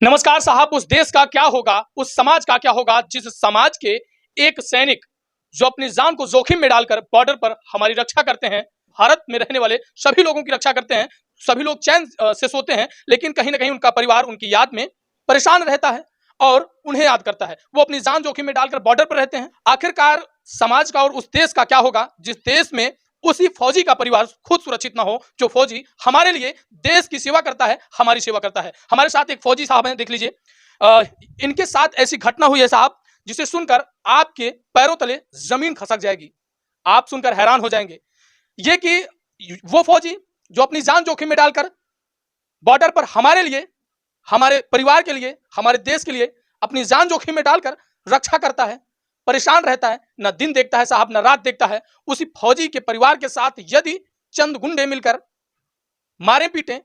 नमस्कार साहब। उस देश का क्या होगा, उस समाज का क्या होगा जिस समाज के एक सैनिक जो अपनी जान को जोखिम में डालकर बॉर्डर पर हमारी रक्षा करते हैं, भारत में रहने वाले सभी लोगों की रक्षा करते हैं। सभी लोग चैन से सोते हैं, लेकिन कहीं ना कहीं उनका परिवार उनकी याद में परेशान रहता है और उन्हें याद करता है। वो अपनी जान जोखिम में डालकर बॉर्डर पर रहते हैं। आखिरकार समाज का और उस देश का क्या होगा जिस देश में उसी फौजी का परिवार खुद सुरक्षित ना हो, जो फौजी हमारे लिए देश की सेवा करता है, हमारी सेवा करता है। हमारे साथ एक फौजी साहब हैं, देख लीजिए। इनके साथ ऐसी घटना हुई है साहब, जिसे सुनकर आपके पैरों तले जमीन खसक जाएगी। आप सुनकर हैरान हो जाएंगे। ये कि वो फौजी जो अपनी जान जोखिम में डालकर बॉर्डर पर हमारे लिए, हमारे परिवार के लिए, हमारे देश के लिए अपनी जान जोखिम में डालकर रक्षा करता है, परेशान रहता है, न दिन देखता है साहब, न रात देखता है। उसी फौजी के परिवार के साथ यदि चंद गुंडे मिलकर मारे पीटे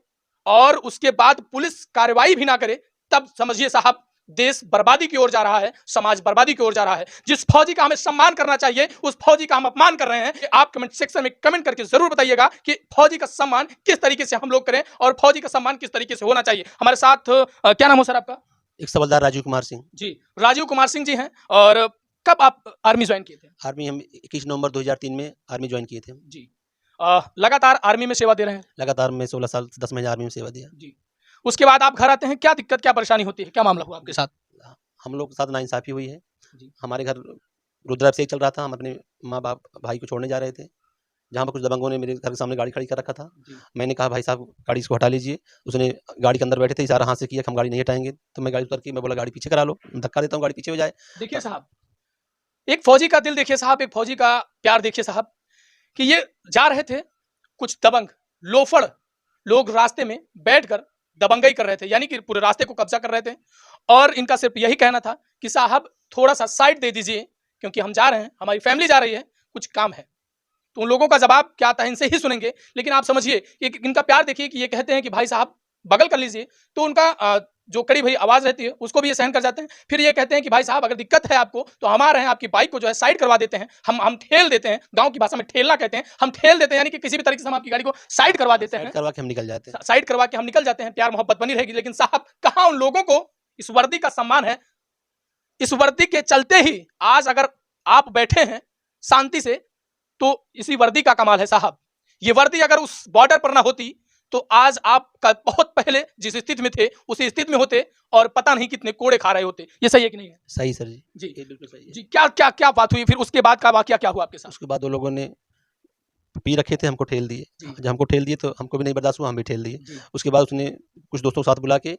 और उसके बाद पुलिस कार्रवाई भी ना करे, तब समझिए साहब देश बर्बादी की ओर जा रहा है, समाज बर्बादी की ओर जा रहा है। जिस फौजी का हमें सम्मान करना चाहिए, उस फौजी का हम अपमान कर रहे हैं। आप कमेंट सेक्शन में कमेंट करके जरूर बताइएगा कि फौजी का सम्मान किस तरीके से हम लोग करें और फौजी का सम्मान किस तरीके से होना चाहिए। हमारे साथ क्या नाम हो सर आपका? एक सवालदार राजीव कुमार सिंह जी, राजीव कुमार सिंह जी हैं। और कब आप आर्मी ज्वाइन किए थे? आर्मी हम 21 नवंबर 2003 में आर्मी ज्वाइन किए थे। जी। लगातार आर्मी में सेवा दे रहे हैं? लगातार मैं 16 साल 10 महीने आर्मी में सेवा दिया। जी। उसके बाद आप घर आते हैं, क्या दिक्कत, क्या परेशानी होती है, क्या मामला हुआ आपके साथ? हम लोग के साथ नाइंसाफी हुई है। जी। हमारे घर रुद्राभिषेक से चल रहा था। हम अपने माँ बाप भाई को छोड़ने जा रहे थे, जहाँ पर कुछ दबंगों ने मेरे घर के सामने गाड़ी खड़ी कर रखा था। मैंने कहा भाई साहब गाड़ी इसको हटा लीजिए। उसने गाड़ी के अंदर बैठे थे, इशारा हाथ से किया कि हम गाड़ी नहीं हटाएंगे। तो मैं गाड़ी उतर के मैं बोला गाड़ी पीछे करा लो, धक्का देता हूँ गाड़ी पीछे हो जाए। देखिए साहब, एक फौजी का दिल देखिए साहब, एक फौजी का प्यार देखिए साहब, कि ये जा रहे थे, कुछ दबंग लोफड़ लोग रास्ते में बैठकर दबंगई कर रहे थे, यानी कि पूरे रास्ते को कब्जा कर रहे थे। और इनका सिर्फ यही कहना था कि साहब थोड़ा सा साइड दे दीजिए, क्योंकि हम जा रहे हैं, हमारी फैमिली जा रही है, कुछ काम है। तो उन लोगों का जवाब क्या आता है इनसे ही सुनेंगे। लेकिन आप समझिए कि इनका प्यार देखिए कि ये कहते हैं कि भाई साहब बगल कर लीजिए, तो उनका जो कड़ी भई आवाज रहती है उसको भी ये सहन कर जाते हैं। फिर ये कहते हैं कि भाई साहब अगर दिक्कत है आपको तो हम आ रहे हैं, आपकी बाइक को जो है साइड करवा देते हैं, हम ठेल देते हैं। गांव की भाषा में ठेलना कहते हैं, हम ठेल देते हैं, यानी कि किसी भी तरीके से हम आपकी गाड़ी को साइड करवा देते हैं, करवा के हम निकल जाते हैं। साइड करवा के हम निकल जाते हैं, प्यार मोहब्बत बनी रहेगी। लेकिन साहब कहाँ उन लोगों को इस वर्दी का सम्मान है? इस वर्दी के चलते ही आज अगर आप बैठे हैं शांति से, तो इसी वर्दी का कमाल है साहब। ये वर्दी अगर उस बॉर्डर पर ना होती तो आज आप बहुत पहले जिस स्थिति में थे उसी स्थिति में होते और पता नहीं कितने कोड़े खा रहे होते। ये सही है कि नहीं है? सही सर जी। जी ये बिल्कुल सही है। जी। क्या क्या क्या बात हुई फिर? उसके बाद का वाकया क्या हुआ आपके साथ? उसके बाद वो लोगों ने पी रखे थे, हमको ठेल दिए। जब हमको ठेल दिए तो हमको भी नहीं बर्दाश्त हुआ, हम भी ठेल दिए। उसके बाद उसने कुछ दोस्तों को साथ बुला के,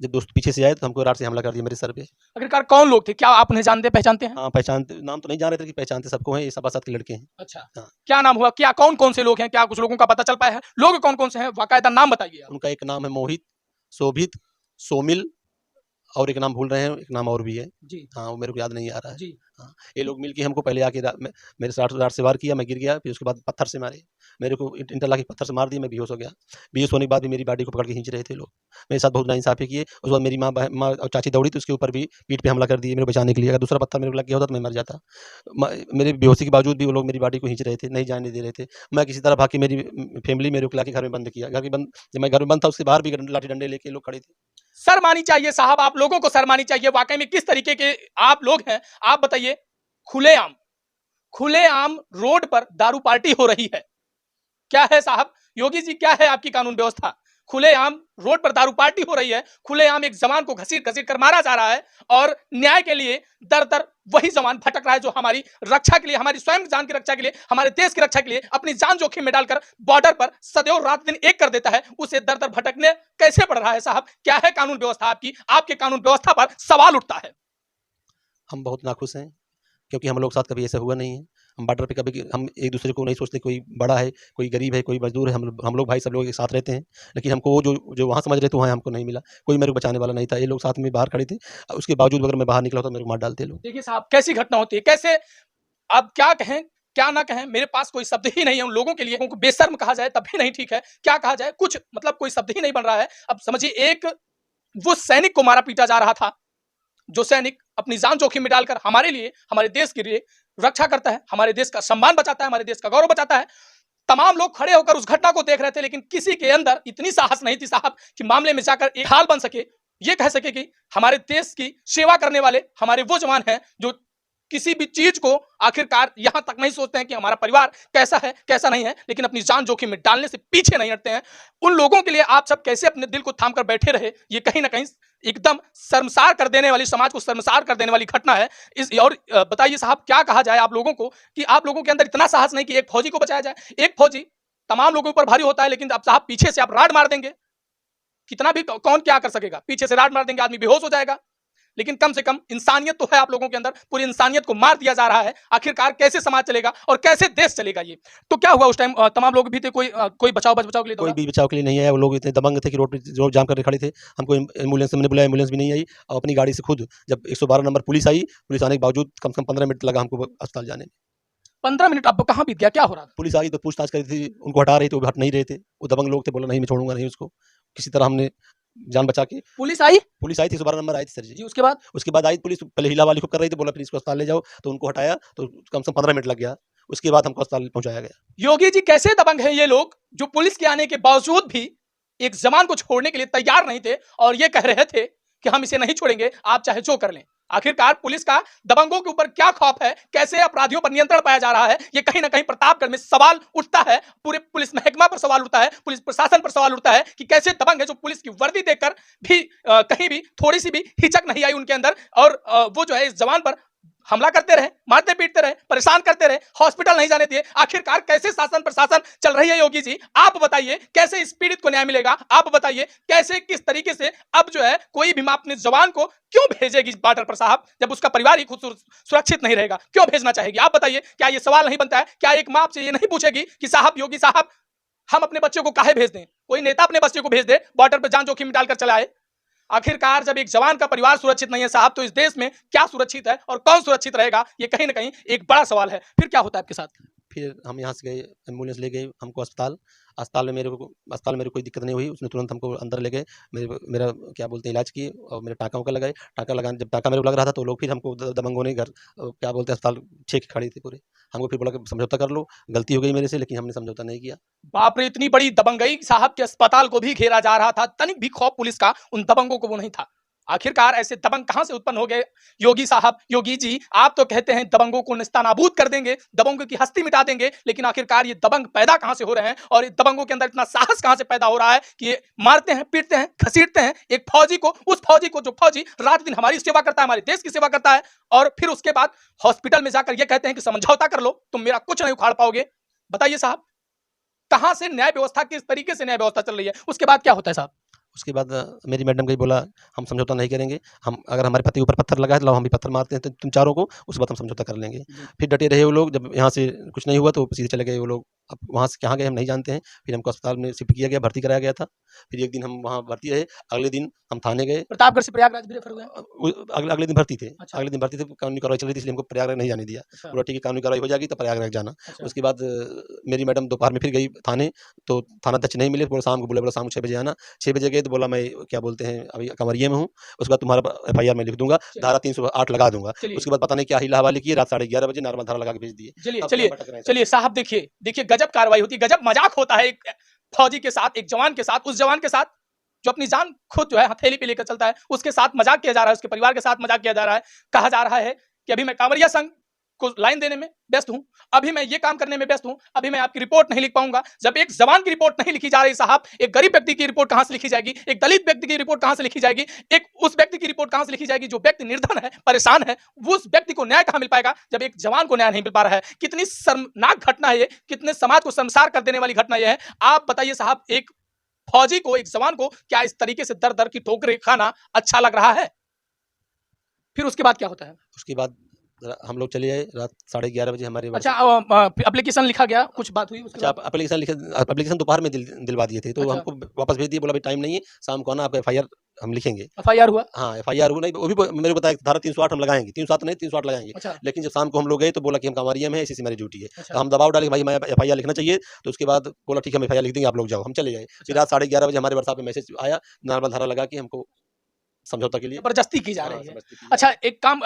जब दोस्त पीछे से आए तो हमको राड से हमला कर दिया मेरे सर पे। आखिरकार कौन लोग थे? क्या आप उन्हें जानते पहचानते हैं? हाँ पहचानते, नाम तो नहीं जान रहे थे कि पहचानते सबको हैं, ये सभासद के लड़के हैं। अच्छा। हाँ। क्या नाम हुआ? क्या कौन कौन से लोग हैं? क्या कुछ लोगों का पता चल पाया है? लोग कौन कौन से हैं, बाकायदा नाम बताइए आप। उनका एक नाम है मोहित, शोभित, सोमिल, और एक नाम भूल रहे हैं, एक नाम और भी है जी। हाँ वो मेरे को याद नहीं आ रहा है जी। हाँ। ये लोग मिलके हमको पहले आके मेरे राड से वार किया, मैं गिर गया। फिर उसके बाद पत्थर से मारे, मेरे को इंटरलॉक पत्थर से मार दिया, मैं बेहोश हो गया। बेहोश होने के बाद भी मेरी बॉडी को पकड़ के खींच रहे थे लोग। मेरे साथ बहुत नाइंसाफी किए। उसके बाद मेरी माँ और चाची दौड़ी तो उसके ऊपर भी पीठ पे हमला कर दिए मेरे बचाने के लिए। अगर दूसरा पत्थर मेरे को लग गया होता तो मैं मर जाता। मेरे बेहोशी के बावजूद भी वो लोग मेरी बॉडी को खींच रहे थे, नहीं जाने दे रहे थे। मैं किसी तरह भाग के, मेरी फैमिली मेरे को लाके घर में बंद किया। घर के बंद, जब मैं घर में बंद था उसके बाहर भी लाठी डंडे लेके लोग खड़े थे। शर्मानी चाहिए साहब, आप लोगों को शर्मानी चाहिए। वाकई में किस तरीके के आप लोग हैं, आप बताइए। खुलेआम रोड पर दारू पार्टी हो रही है। क्या है साहब योगी जी, क्या है आपकी कानून व्यवस्था? खुलेआम रोड पर दारू पार्टी हो रही है, खुलेआम एक जवान को घसीट घसीट कर मारा जा रहा है, और न्याय के लिए दर दर वही जवान भटक रहा है जो हमारी रक्षा के लिए, हमारी स्वयं जान की रक्षा के लिए, हमारे देश की रक्षा के लिए अपनी जान जोखिम में डालकर बॉर्डर पर सदैव रात दिन एक कर देता है। उसे दर दर भटकने कैसे पड़ रहा है साहब? क्या है कानून व्यवस्था आपकी? आपके कानून व्यवस्था पर सवाल उठता है। हम बहुत नाखुश हैं, क्योंकि हम लोग साथ कभी ऐसा हुआ नहीं है। हम बॉर्डर पे कभी हम एक दूसरे को नहीं सोचते, कोई बड़ा है, कोई गरीब है, कोई मजदूर है, हम लोग भाई सब लोग एक साथ रहते हैं। लेकिन हमको वो जो वहाँ समझ रहे थे वहाँ हमको नहीं मिला, कोई मेरे को बचाने वाला नहीं था। ये लोग साथ में बाहर खड़े थे, उसके बावजूद अगर मैं बाहर निकला तो मेरे को मार डालते लोग। देखिए साहब कैसी घटना होती है, कैसे आप क्या कहें क्या ना कहें, मेरे पास कोई शब्द ही नहीं है उन लोगों के लिए। उनको बेशर्म कहा जाए तब भी नहीं ठीक है, क्या कहा जाए, कुछ मतलब कोई शब्द ही नहीं बन रहा है। अब समझिए, एक वो सैनिक को मारा पीटा जा रहा था, जो सैनिक अपनी जान जोखिम में डालकर हमारे लिए, हमारे देश के लिए रक्षा करता है, हमारे देश का सम्मान बचाता है, हमारे देश का गौरव बचाता है। तमाम लोग खड़े होकर उस घटना को देख रहे थे, लेकिन किसी के अंदर इतनी साहस नहीं थी साहब कि मामले में जाकर एक हाल बन सके ये कह सके कि हमारे देश की सेवा करने वाले हमारे वो जवान हैं जो किसी भी चीज को आखिरकार यहां तक नहीं सोचते हैं कि हमारा परिवार कैसा है कैसा नहीं है, लेकिन अपनी जान जोखिम में डालने से पीछे नहीं हटते हैं। उन लोगों के लिए आप सब कैसे अपने दिल को थाम कर बैठे रहे, ये कहीं ना कहीं एकदम शर्मसार कर देने वाली, समाज को शर्मसार कर देने वाली घटना है। इस और बताइए साहब, क्या कहा जाए आप लोगों को कि आप लोगों के अंदर इतना साहस नहीं कि एक फौजी को बचाया जाए। एक फौजी तमाम लोगों पर भारी होता है, लेकिन आप साहब पीछे से आप राड मार देंगे, कितना भी कौन क्या कर सकेगा, पीछे से राड मार देंगे आदमी बेहोश हो जाएगा। लेकिन कम से कम इंसानियत तो है आप लोगों के अंदर, पूरी इंसानियत को मार दिया जा रहा है। आखिरकार कैसे समाज चलेगा और कैसे देश चलेगा? ये तो क्या हुआ उस टाइम? तमाम लोग भी थे, कोई बचाव के लिए कोई भी बचाव के लिए नहीं आया। वो लोग इतने दबंग थे कि रोड पे रोड जाम करके खड़े थे। हमको एम्बुलेंस हमने बुलाया, एम्बुलेंस भी नहीं आई और अपनी गाड़ी से खुद जब 112 नंबर पुलिस आई, पुलिस आने के बावजूद कम से कम 15 मिनट लगा हमको अस्पताल जाने में। 15 मिनट आपको कहाँ बीत गया, क्या हो रहा था? पुलिस आ गई तो पूछताछ करी थी, उनको हटा रही थी, वो हट नहीं रहे थे। वो दबंग लोग थे, बोला नहीं मैं छोड़ूंगा नहीं उसको। किसी तरह हमने जान बचा के, पुलिस आई? पुलिस आई थी, 112 नंबर आई थी सर जी। उसके बाद आई पुलिस, पहले हिला वाली खूब कर रही थी, बोला फिर इसको अस्पताल ले जाओ, तो उनको हटाया तो कम से कम 15 मिनट लग गया। उसके बाद हमको अस्पताल पहुंचाया गया। योगी जी कैसे दबंग हैं ये लोग, जो पुलिस के आने के बावजूद भी एक जवान को छोड़ने के लिए तैयार नहीं थे और ये कह रहे थे कि हम इसे नहीं छोड़ेंगे, आप चाहे जो कर लें। आखिरकार पुलिस का दबंगों के ऊपर क्या खौफ है, कैसे अपराधियों पर नियंत्रण पाया जा रहा है, ये कहीं ना कहीं प्रतापगढ़ में सवाल उठता है। पूरे पुलिस महकमा पर सवाल उठता है, पुलिस प्रशासन पर सवाल उठता है कि कैसे दबंग है जो पुलिस की वर्दी देखकर भी कहीं भी थोड़ी सी भी हिचक नहीं आई उनके अंदर, और वो जो है इस जवान पर हमला करते रहे, मारते पीटते रहे, परेशान करते रहे, हॉस्पिटल नहीं जाने दिए। आखिरकार कैसे शासन प्रशासन चल रही है योगी जी? आप बताइए कैसे इस पीड़ित को न्याय मिलेगा? आप बताइए कैसे, किस तरीके से अब जो है कोई भी मां अपने जवान को क्यों भेजेगी बॉर्डर पर साहब, जब उसका परिवार ही खुद सुरक्षित नहीं रहेगा? क्यों भेजना चाहेगी? आप बताइए, क्या ये सवाल नहीं बनता है? क्या एक मां आपसे ये नहीं पूछेगी कि साहब, योगी साहब, हम अपने बच्चे को काहे भेज दें? कोई नेता अपने बच्चे को भेज दे बॉर्डर पर जान जोखिम में डालकर चला आए। आखिरकार जब एक जवान का परिवार सुरक्षित नहीं है साहब, तो इस देश में क्या सुरक्षित है और कौन सुरक्षित रहेगा? ये कहीं ना कहीं एक बड़ा सवाल है। फिर क्या होता है आपके साथ? फिर हम यहाँ से गए, एम्बुलेंस ले गई हमको अस्पताल में मेरे को कोई दिक्कत नहीं हुई। उसने तुरंत हमको अंदर ले गए, मेरा क्या बोलते हैं इलाज किए और मेरे टाँका उका लगाए। टाँका लगाने जब टाँका मेरे को लग रहा था तो लोग फिर हमको दबंगों ने घर क्या बोलते हैं अस्पताल छेक खड़ी थी पूरे। हमको फिर बोला कि समझौता कर लो, गलती हो गई मेरे से, लेकिन हमने समझौता नहीं किया। बाप रे, इतनी बड़ी दबंगई साहब के अस्पताल को भी घेरा जा रहा था, तनिक भी खौफ पुलिस का उन दबंगों को वो नहीं था। आखिरकार ऐसे दबंग कहां से उत्पन्न हो गए? योगी साहब, योगी जी, आप तो कहते हैं दबंगों को निस्तानाबूद कर देंगे, दबंगों की हस्ती मिटा देंगे, लेकिन आखिरकार ये दबंग पैदा कहां से हो रहे हैं और ये दबंगों के अंदर इतना साहस कहां से पैदा हो रहा है कि ये मारते हैं, पीटते हैं, घसीटते हैं एक फौजी को, उस फौजी को जो फौजी रात दिन हमारी सेवा करता है, हमारे देश की सेवा करता है, और फिर उसके बाद हॉस्पिटल में जाकर ये कहते हैं कि समझौता कर लो, तुम मेरा कुछ नहीं उखाड़ पाओगे। बताइए साहब, कहां से न्याय व्यवस्था, किस तरीके से न्याय व्यवस्था चल रही है? उसके बाद क्या होता है साहब? उसके बाद मेरी मैडम को बोला हम समझौता नहीं करेंगे, हम अगर हमारे पति ऊपर पत्थर लगा है तो हम भी पत्थर मारते हैं तो तुम चारों को, उसके बाद हम समझौता कर लेंगे। फिर डटे रहे वो लोग। जब यहाँ से कुछ नहीं हुआ तो सीधे चले गए वो लोग। अब वहाँ से कहाँ गए हम नहीं जानते हैं। फिर हमको अस्पताल में शिफ्ट किया गया, भर्ती कराया गया था। फिर एक दिन हम वहाँ भर्ती रहे, अगले दिन हम थाने गए। प्रतापगढ़ से प्रयागराज भी रेफर हुए? अगले दिन भर्ती थे। अच्छा। अगले दिन भर्ती थे, कानूनी कार्रवाई चल रही थी, इसलिए हमको प्रयागराज नहीं जाने दिया। अच्छा। बोला ठीक है, कानूनी कार्रवाई हो जाएगी तो प्रयागराज जाना। अच्छा। उसके बाद मेरी मैडम दोपहर में फिर गई थाने, तो थाना अध्यक्ष नहीं मिले। बोला शाम को 6 बजे आना। 6 बजे गए तो बोला मैं क्या बोलते हैं अभी कंवरिये में हूँ, उसके बाद तुम्हारा FIR मैं लिख दूंगा, धारा 308 लगा दूंगा। उसके बाद पता नहीं क्या हिला हवाले किए, रात 11:30 बजे नॉर्मल धारा लगा के भेज दिए। चलिए साहब, देखिए गजब कार्रवाई होती है, गजब मजाक होता है एक फौजी के साथ, एक जवान के साथ, उस जवान के साथ जो अपनी जान खुद जो है हथेली पे लेकर चलता है, उसके साथ मजाक किया जा रहा है, उसके परिवार के साथ मजाक किया जा रहा है। कहा जा रहा है कि अभी मैं कांवरिया संघ को लाइन देने में व्यस्त हूं, अभी मैं ये काम करने में व्यस्त हूं, अभी मैं आपकी रिपोर्ट नहीं लिख पाऊंगा। जब एक जवान की रिपोर्ट नहीं लिखी जा रही साहब, एक गरीब व्यक्ति की रिपोर्ट कहां से लिखी जाएगी? एक दलित व्यक्ति की रिपोर्ट कहां से लिखी जाएगी? एक उस व्यक्ति की रिपोर्ट कहां से लिखी जाएगी जो व्यक्ति निर्धन है, परेशान है? उस व्यक्ति को न्याय कहां मिल पाएगा जब एक जवान को न्याय नहीं मिल पा रहा है? कितनी शर्मनाक घटना है ये, कितने समाज को शर्मसार कर देने वाली घटना यह है। आप बताइए साहब, एक फौजी को, एक जवान को क्या इस तरीके से दर दर की ठोकरें खाना अच्छा लग रहा है? फिर उसके बाद क्या होता है? उसके बाद हम लोग चले आए रात 11:30 बजे हमारे। अच्छा, एप्लीकेशन लिखा गया, कुछ बात हुई उसके बाद? एप्लीकेशन दोपहर में दिलवा दिए थे, तो अच्छा। हमको वापस भेज दिए। बोला भाई टाइम नहीं है, शाम को आना, आप FIR हम लिखेंगे। FIR हुआ? हाँ, FIR हुआ नहीं, वो भी मेरे को बताया धारा 308 हम लगाएंगे, 307 नहीं 308 लगाएंगे। अच्छा। लेकिन जब शाम को हम लोग गए तो बोला कि हम कंवरिया में है, इसी हमारी ड्यूटी है। अच्छा। तो हम दबाव डाले कि भाई मैं FIR लिखना चाहिए। तो उसके बाद बोला ठीक है हम FIR लिख देंगे, आप लोग जाओ। हम चले गए। फिर रात 11:30 बजे हमारे WhatsApp पे मैसेज आया, नॉर्मल धारा लगा के हमको समझौता के लिए जबरदस्ती की जा हाँ, रही है। जबरदस्ती की जा अच्छा,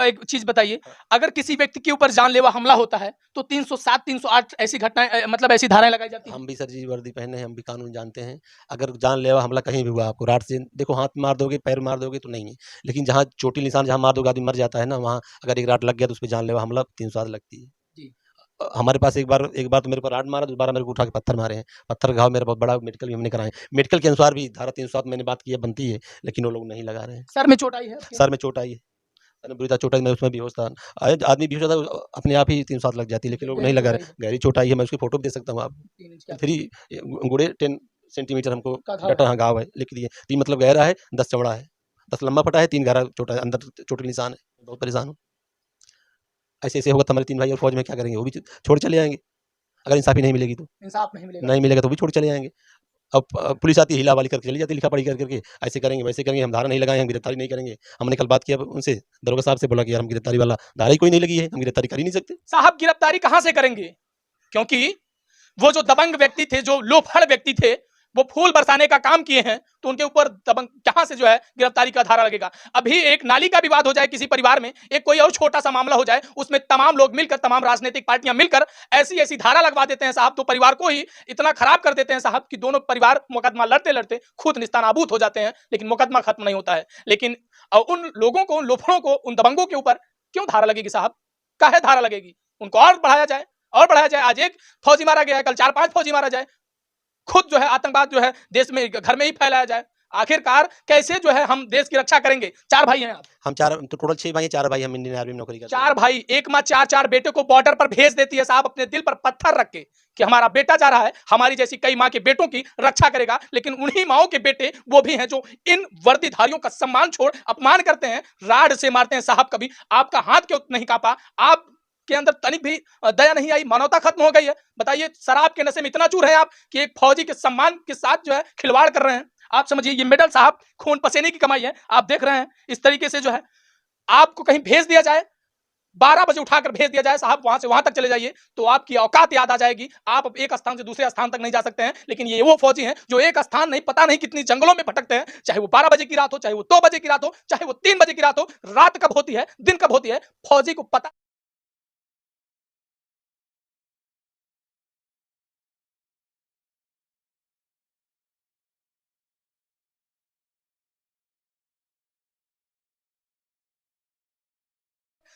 एक चीज बताइए, हाँ। अगर किसी व्यक्ति के ऊपर जानलेवा हमला होता है तो 307 308 ऐसी घटनाएं मतलब ऐसी धाराएं लगाई जाती हैं। हम भी सर जी वर्दी पहने हैं, हम भी कानून जानते हैं। अगर जानलेवा हमला कहीं भी हुआ आपको राड से देखो हाथ मार दोगे, पैर मार दोगे तो नहीं है। लेकिन जहाँ चोटी निशान जहाँ मार दोगे आदमी मर जाता है ना, वहाँ अगर एक राड लग गया तो उसपे जानलेवा हमला 307 लगती है। जी। हमारे पास एक बार तो मेरे को राड मारा, दोबारा मेरे को उठा के पत्थर मारे हैं। पत्थर का घाव मेरा बहुत बड़ा, मेडिकल भी हमने कराए हैं। मेडिकल के अनुसार भी धारा 307 मैंने बात की है बनती है, लेकिन वो लोग नहीं लगा रहे हैं। सर में चोट आई है आपके? सर में चोट आई है। सर में बुरी तरह चोट आई, मैं उसमें बेहोश था। आदमी बेहोश होता है अपने आप ही 307 लग जाती है, लेकिन लोग गहरी नहीं लगा चोट आई रहे। है? गहरी चोट आई है, मैं उसकी फोटो भी दे सकता हूँ आपको। 3 इंच के 3 गुड़े 10 सेंटीमीटर हमको का घाव डटा है। हाँ, घाव है लिख दिए। 3 मतलब गहरा है, 10 चौड़ा है। 10 लंबा फटा है, 3 गहरा छोटा है, अंदर चोट के निशान है। बहुत परेशान हूँ। ऐसे-ऐसे होगा तो हमारे 3 भाई और फौज में क्या करेंगे? वो भी छोड़ चले जाएँगे, अगर इंसाफ़ी नहीं मिलेगी तो। इंसाफ नहीं मिलेगा। नहीं मिलेगा तो वो भी छोड़ चले जाएँगे। अब पुलिस आती है हिला-वाली करके चली जाती है, लिखा-पढ़ी कर के, ऐसे करेंगे, वैसे करेंगे, हम धारा नहीं लगाए, हम गिरफ्तारी नहीं करेंगे। हमने कल बात किया उनसे, दरोगा साहब से बोला कि यार हम गिरफ्तारी वाला धारा ही कोई नहीं लगी है, हम गिरफ्तारी कर ही नहीं सकते। साहब गिरफ्तारी कहां से करेंगे? क्योंकि वो जो दबंग व्यक्ति थे, जो लोफड़ व्यक्ति थे, वो फूल बरसाने का काम किए हैं, तो उनके ऊपर दबंग कहां से जो है गिरफ्तारी का धारा लगेगा? अभी एक नाली का विवाद हो जाए किसी परिवार में, एक कोई और छोटा सा मामला हो जाए, उसमें तमाम लोग मिलकर, तमाम राजनीतिक पार्टियां मिलकर ऐसी ऐसी धारा लगवा देते हैं साहब, तो परिवार को ही इतना खराब कर देते हैं साहब कि दोनों परिवार मुकदमा लड़ते लड़ते खुद निस्तानाबूद हो जाते हैं, लेकिन मुकदमा खत्म नहीं होता है। लेकिन उन लोगों को, उन लोफड़ों को, उन दबंगों के ऊपर क्यों धारा लगेगी साहब? काहे धारा लगेगी? उनको और बढ़ाया जाए, और बढ़ाया जाए। आज एक फौजी मारा गया है, कल 4-5 फौजी मारा जाए। खुद जो है आतंकवाद जो है देश में घर में ही फैलाया जाए। आखिरकार कैसे जो है हम देश की रक्षा करेंगे? 4 भाई हैं आप। हम 4 तो टोटल 6 भाई हैं, 4 भाई हम इंडियन आर्मी में नौकरी करते हैं। 4 भाई, एक माँ 4-4 बेटे को बॉर्डर पर भेज देती है साहब, अपने दिल पर पत्थर रख के कि हमारा बेटा जा रहा है, हमारी जैसी कई माँ के बेटों की रक्षा करेगा। लेकिन उन्हीं माओं के बेटे वो भी हैं जो इन वर्दीधारियों का सम्मान छोड़ अपमान करते हैं, राड से मारते हैं साहब। कभी आपका हाथ क्यों नहीं कांपा? आप के अंदर तनिक भी दया नहीं आई? मानवता खत्म हो गई है? बताइए, शराब के नशे में इतना चूर है आप कि एक फौजी के सम्मान के साथ जो है खिलवाड़ कर रहे हैं। आप समझिए, ये मेडल साहब खून पसीने की कमाई है। आप देख रहे हैं इस तरीके से जो है आपको कहीं भेज दिया जाए, 12 बजे उठाकर भेज दिया जाए साहब, वहां से वहां तक चले जाइए, तो आपकी औकात याद आ जाएगी। आप अब एक स्थान से दूसरे स्थान तक नहीं जा सकते हैं। लेकिन ये वो फौजी हैं जो एक स्थान नहीं, पता नहीं कितनी जंगलों में भटकते हैं, चाहे वो 12 बजे की रात हो, चाहे वो 2 बजे की रात हो, चाहे वो 3 बजे की रात हो। रात कब होती है, दिन कब होती है, फौजी को पता।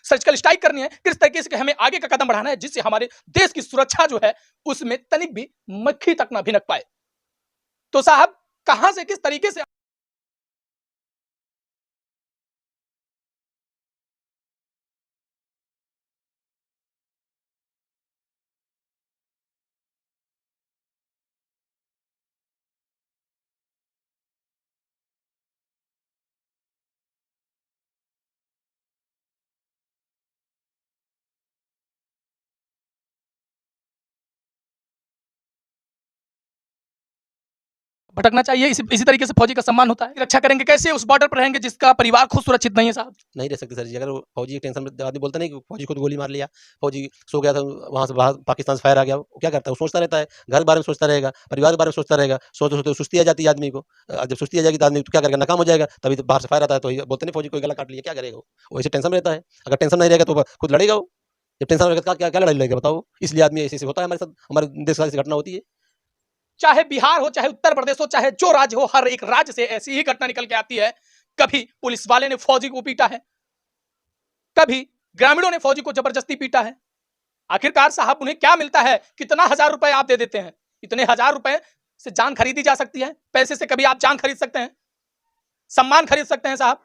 सर्जिकल स्ट्राइक करनी है, किस तरीके से हमें आगे का कदम बढ़ाना है, जिससे हमारे देश की सुरक्षा जो है उसमें तनिक भी मक्खी तक ना भिनक पाए। तो साहब कहां से, किस तरीके से भटकना चाहिए? इसी तरीके से फौजी का सम्मान होता है। रक्षा करेंगे कैसे? उस बॉर्डर पर रहेंगे जिसका परिवार खुद सुरक्षित नहीं है साहब। नहीं रह सकते सर जी, अगर वो फौजी की टेंशन में आदमी बोलता नहीं कि फौजी खुद गोली मार लिया, फौजी सो गया था, वहाँ से बाहर पाकिस्तान से फायर आ गया, वो क्या करता है? वो सोचता रहता है, घर के बारे में सोचता रहेगा, परिवार के बारे में सोचता रहेगा, सोचते-सोचते सुस्ती आ जाती है आदमी को। जब सुस्ती आ जाएगी तो आदमी तो क्या करेगा? नाकाम हो जाएगा, तभी तो बाहर से फायर आता है, तो ये बोलते नहीं फौजी कोई गला काट लिया, क्या करेगा वो? वो ऐसे टेंशन में रहता है, अगर टेंशन नहीं रहेगा तो खुद लड़ेगा वो। जब टेंशन रहेगा तो क्या क्या लड़ाई लड़ेगा बताओ? इसलिए आदमी ऐसे-ऐसे होता है हमारे साथ, हमारे देश के साथ ऐसी घटना होती है। चाहे बिहार हो, चाहे उत्तर प्रदेश हो, चाहे जो राज्य हो, हर एक राज्य से ऐसी ही घटना निकल के आती है। कभी पुलिस वाले ने फौजी को पीटा है, कभी ग्रामीणों ने फौजी को जबरदस्ती पीटा है। आखिरकार साहब उन्हें क्या मिलता है? कितना हजार रुपए आप दे देते हैं? इतने हजार रुपए से जान खरीदी जा सकती है? पैसे से कभी आप जान खरीद सकते हैं? सम्मान खरीद सकते हैं साहब?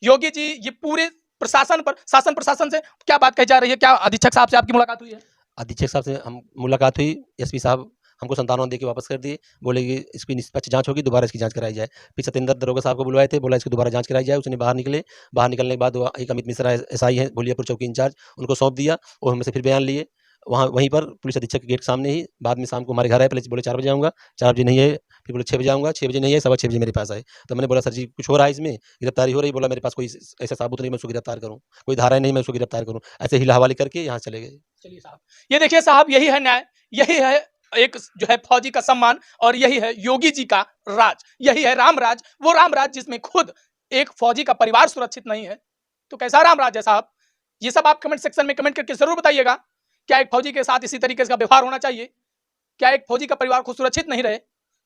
योगी जी ये पूरे प्रशासन पर, शासन प्रशासन से क्या बात कही जा रही है? क्या अधीक्षक साहब से आपकी मुलाकात हुई है? अधीक्षक साहब से हम मुलाकात हुई, एसपी साहब हमको 57 दे के वापस कर दिए, बोले कि इसकी निष्पक्ष जांच होगी, दोबारा इसकी जांच कराई जाए। फिर सत्येंद्र दरोगा साहब को बुलवाए थे, बोला इसकी दोबारा जांच कराई जाए, उसने बाहर निकले, बाहर निकलने के बाद वो एक अमित मिश्रा एसआई हैं भूलियापुर चौकी इंचार्ज, उनको सौंप दिया, वो हमसे फिर बयान लिए, वहाँ वहीं पर पुलिस अधीक्षक के गेट के सामने ही। बाद में शाम को हमारे घर आए, पहले बोले 4 बजे आऊँगा, 4 बजे नहीं आए, फिर बोले 6 बजे आऊँगा, 6 बजे नहीं आए, सवा 6 बजे मेरे पास आए। तो मैंने बोला सर जी कुछ हो रहा है इसमें, गिरफ्तारी हो रही? बोला मेरे पास कोई ऐसा सबूत नहीं मैं उसको गिरफ्तार करूँ, कोई धाराएँ नहीं मैं उसको गिरफ्तार करूँ। ऐसे हिला-हवाली करके यहाँ से चले गए। चलिए साहब, ये देखिए साहब, यही है न्याय, यही है एक जो है फौजी का सम्मान, और यही है योगी जी का राज, यही है राम राज, वो राम राज जिसमें खुद एक फौजी का परिवार सुरक्षित नहीं है तो कैसा राम राज्य साहब? ये सब आप कमेंट सेक्शन में कमेंट करके जरूर बताइएगा। क्या एक फौजी के साथ इसी तरीके का व्यवहार होना चाहिए? क्या एक फौजी का परिवार को सुरक्षित नहीं रहे?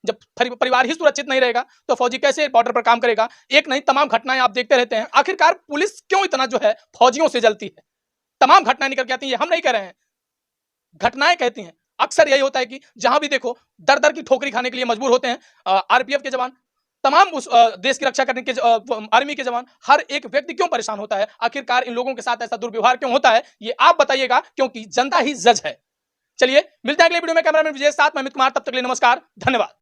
जब परिवार ही सुरक्षित नहीं रहेगा तो फौजी कैसे बॉर्डर पर काम करेगा? एक नहीं तमाम घटनाएं आप देखते रहते हैं। आखिरकार पुलिस क्यों इतना जो है फौजियों से जलती है? तमाम घटनाएं निकल के आती हैं, हम नहीं कह रहे हैं, घटनाएं कहती हैं। अक्सर यही होता है कि जहां भी देखो दर दर की ठोकरी खाने के लिए मजबूर होते हैं आरपीएफ के जवान, तमाम उस देश की रक्षा करने के आर्मी के जवान, हर एक व्यक्ति क्यों परेशान होता है? आखिरकार इन लोगों के साथ ऐसा दुर्व्यवहार क्यों होता है? ये आप बताइएगा, क्योंकि जनता ही जज है। चलिए मिलते हैं अगले वीडियो में। कैमरामैन विजय साथ में अमित कुमार, तब तक के लिए नमस्कार, धन्यवाद।